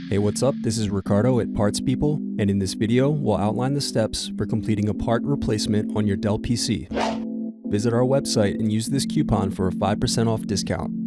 Hey, what's up? This is Ricardo at Parts People, and in this video, we'll outline the steps for completing a part replacement on your Dell PC. Visit our website and use this coupon for a 5% off discount.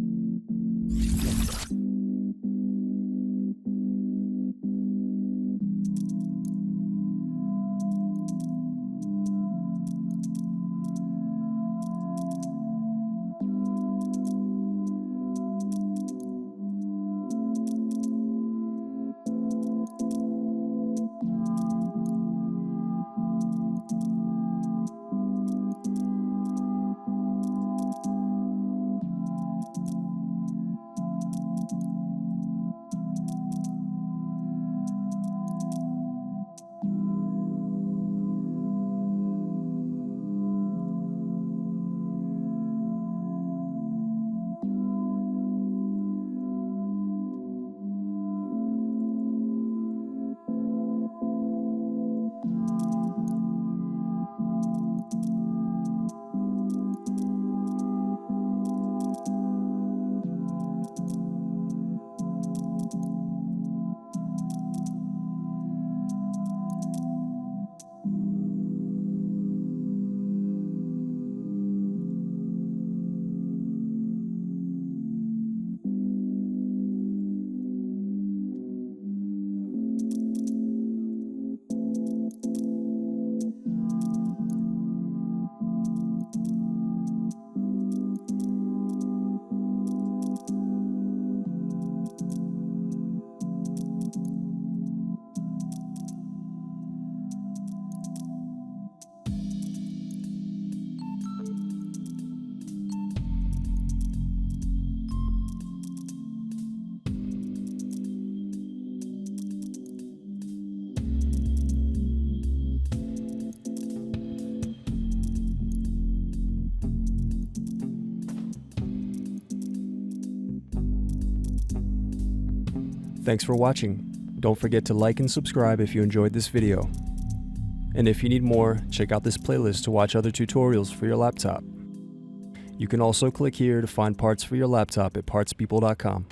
Thanks for watching. Don't forget to like and subscribe if you enjoyed this video. And if you need more, check out this playlist to watch other tutorials for your laptop. You can also click here to find parts for your laptop at partspeople.com.